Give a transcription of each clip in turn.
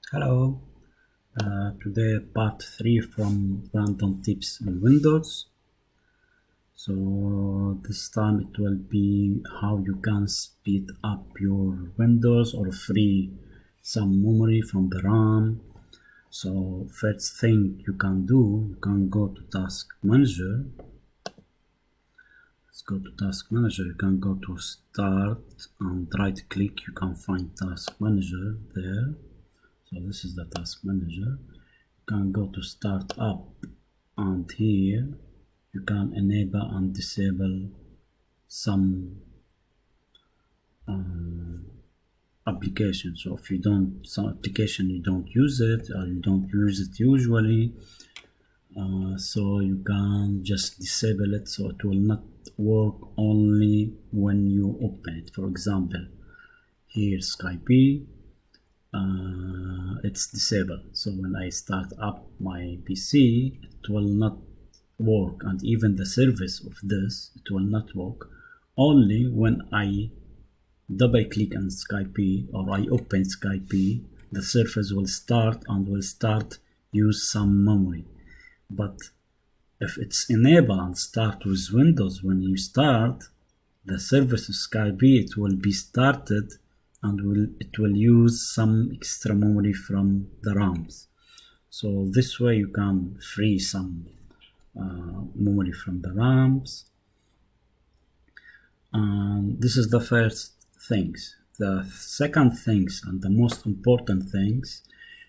Hello, today part 3 from random tips on Windows. So this time it will be how you can speed up your Windows or free some memory from the RAM. So first thing you can do, you can go to Task Manager. Let's go to Task Manager. You can go to Start and right click. You can find Task Manager there. So this is the Task Manager. You can go to Startup, and here you can enable and disable some applications. So if you don't, some application you don't use it or you don't use it usually, so you can just disable it, so it will not work only when you open it. For example, here Skype, it's disabled, so when I start up my PC it will not work, and even the service of this, it will not work only when I double click on Skype or I open Skype. The service will start and will start use some memory. But if it's enabled and start with Windows, when you start the service of Skype, it will be started and it will use some extra memory from the RAMs. So this way you can free some memory from the RAMs. And this is the first things. The second things and the most important things,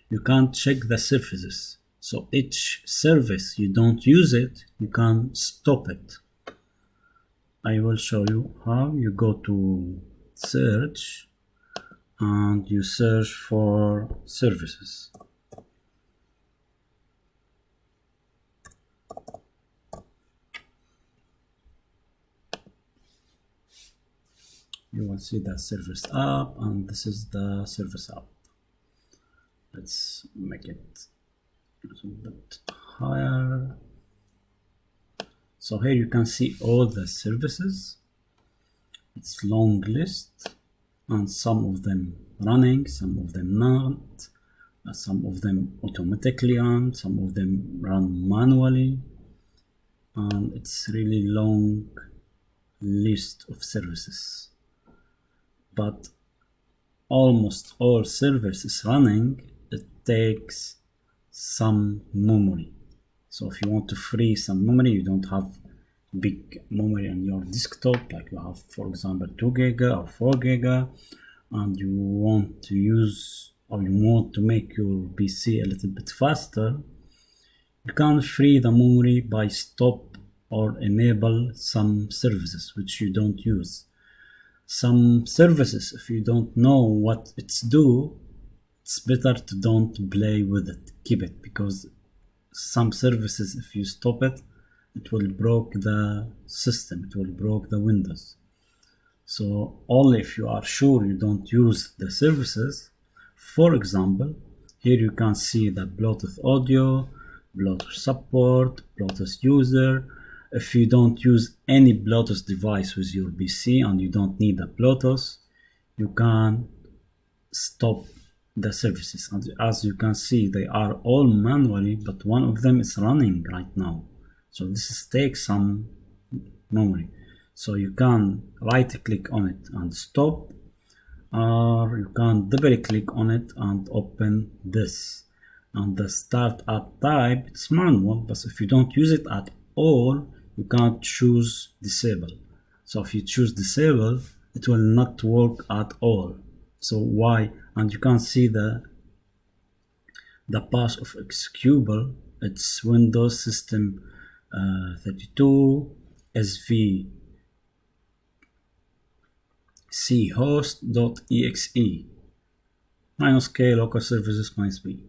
you can check the services. So each service you don't use it, you can stop it. I will show you how. You go to search and you search for services. You will see the service app, and this is the service app. Let's make it a little bit higher. So here you can see all the services. It's long list, and some of them running, some of them not, some of them automatically run, some of them run manually, and it's really long list of services. But almost all services running, it takes some memory. So if you want to free some memory, you don't have big memory on your desktop, like you have, for example, 2 giga or 4 giga, and you want to use, or you want to make your PC a little bit faster, you can free the memory by stop or enable some services which you don't use. Some services, if you don't know what it's do, it's better to don't play with it, keep it, because some services, if you stop it, it will break the system, it will break the Windows. So only if you are sure you don't use the services. For example, here you can see the Bluetooth audio, Bluetooth support, Bluetooth user. If you don't use any Bluetooth device with your PC and you don't need a Bluetooth, you can stop the services. And as you can see, they are all manually, but one of them is running right now. So this takes some memory. So you can right click on it and stop, or you can double click on it and open this. And the startup type, it's manual, but if you don't use it at all, you can't choose disable. So if you choose disable, it will not work at all. So why? And you can see the path of executable. It's Windows System 32 SV chost.exe -k local services -b.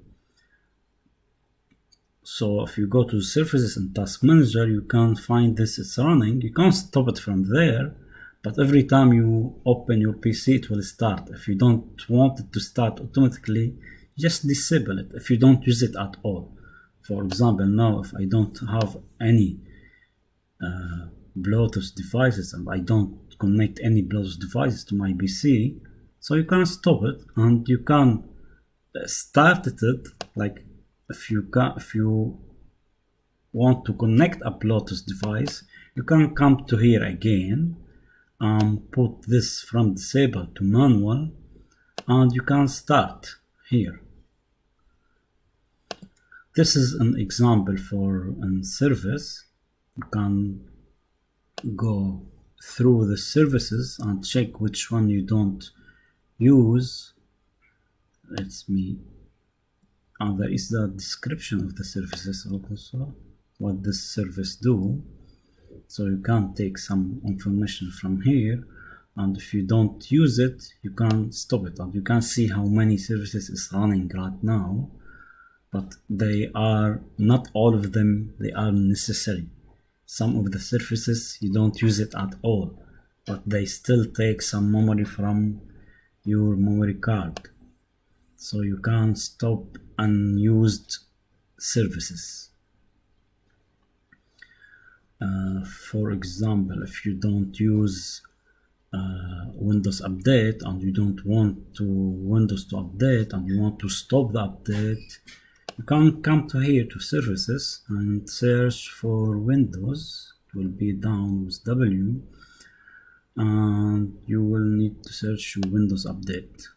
So if you go to services and task manager, you can find this is running. You can't stop it from there, but every time you open your PC, it will start. If you don't want it to start automatically, just disable it if you don't use it at all. For example, now if I don't have any Bluetooth devices and I don't connect any Bluetooth devices to my PC, so you can stop it and you can started it, like if you want to connect a Bluetooth device, you can come to here again and put this from disable to manual, and you can start here. This is an example for a service. You can go through the services and check which one you don't use. Let me, there is the description of the services also, what this service do. So you can take some information from here, and if you don't use it, you can stop it, and you can see how many services is running right now. But they are not all of them, they are necessary. Some of the services you don't use it at all, but they still take some memory from your memory card. So you can stop unused services. For example, if you don't use Windows Update and you don't want to Windows to update and you want to stop the update, you can come to here to services and search for Windows. It will be down with W, and you will need to search Windows Update.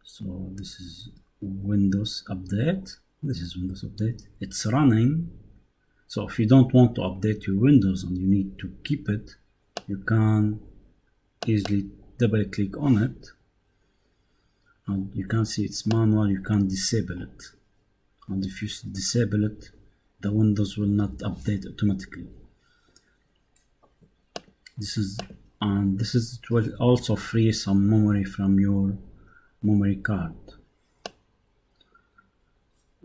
So this is Windows Update. This is Windows Update. It's running. So if you don't want to update your Windows and you need to keep it, you can easily double click on it, and you can see it's manual. You can disable it, and if you disable it, the Windows will not update automatically. It will also free some memory from your memory card.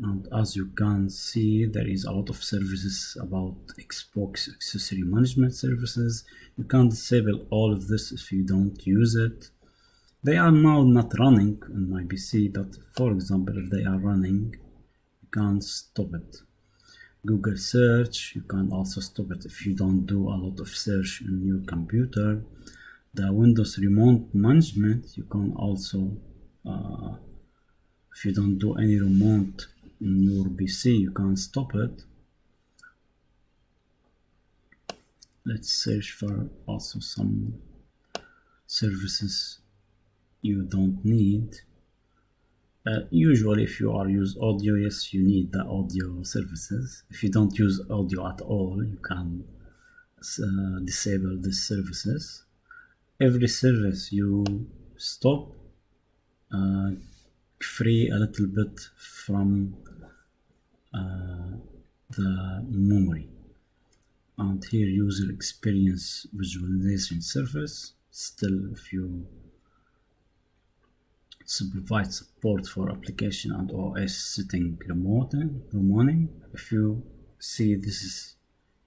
And as you can see, there is a lot of services about Xbox accessory management services. You can disable all of this if you don't use it. They are now not running on my PC, but for example, if they are running, you can stop it. Google search, you can also stop it if you don't do a lot of search on your computer. The Windows remote management, you can also, if you don't do any remote in your PC, you can stop it. Let's search for also some services you don't need. Usually if you are use audio, yes, you need the audio services. If you don't use audio at all, you can disable these services. Every service you stop, free a little bit from the memory. And here user experience visualization service, still if you provide support for application and OS setting remoting. If you see this is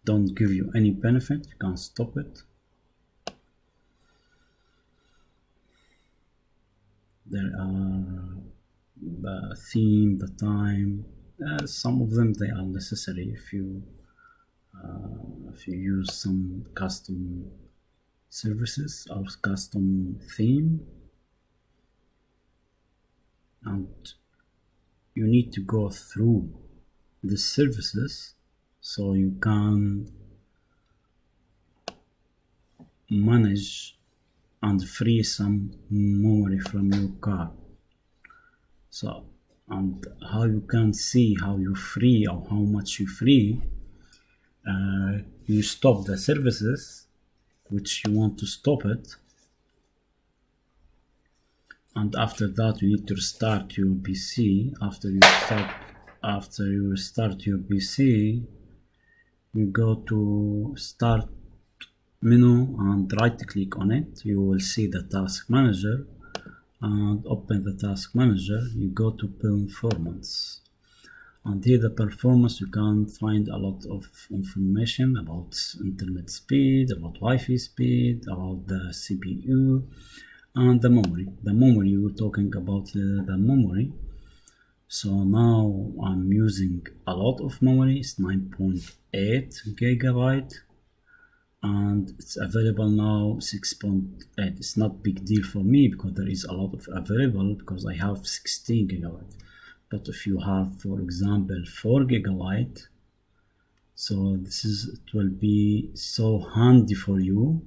don't give you any benefit, you can stop it. There are the theme, the time, some of them they are necessary if you use some custom services or custom theme, and you need to go through the services so you can manage and free some memory from your card. So, and how you can see how you free or how much you free, you stop the services which you want to stop it, and after that you need to restart your PC. After you restart your PC, you go to start menu and right click on it. You will see the task manager, and open the task manager. You go to performance, and here the performance you can find a lot of information about internet speed, about Wi-Fi speed, about the CPU and the memory. The memory, we're talking about the memory. So now I'm using a lot of memory. It's 9.8 gigabyte, and it's available now 6.8. It's not big deal for me because there is a lot of available because I have 16 gigabyte. But if you have, for example, 4 gigabyte, so it will be so handy for you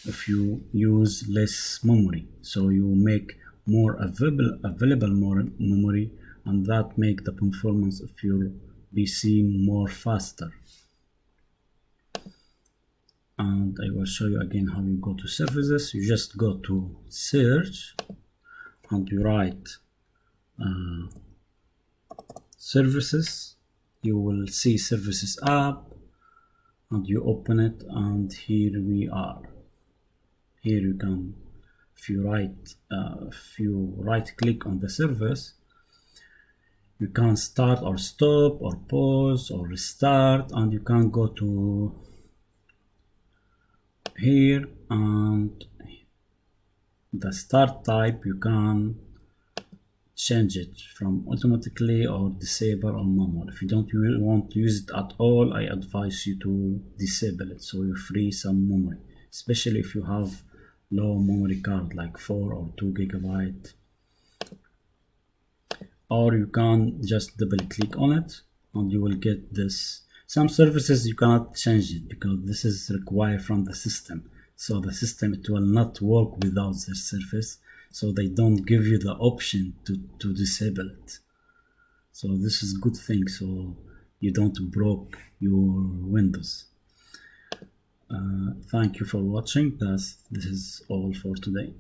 if you use less memory. So you make more available more memory, and that make the performance of your PC more faster. And I will show you again how you go to services. You just go to search and you write services. You will see services app and you open it, and here we are. Here you can, if you right click on the service, you can start or stop or pause or restart, and you can go to here, and the start type you can change it from automatically or disable or manual. If you don't want to use it at all, I advise you to disable it so you free some memory, especially if you have low memory card like 4 or 2 gigabyte. Or you can just double click on it and you will get this. Some services you cannot change it because this is required from the system. So the system, it will not work without this service. So they don't give you the option to disable it. So this is good thing. So you don't broke your Windows. Thank you for watching. This is all for today.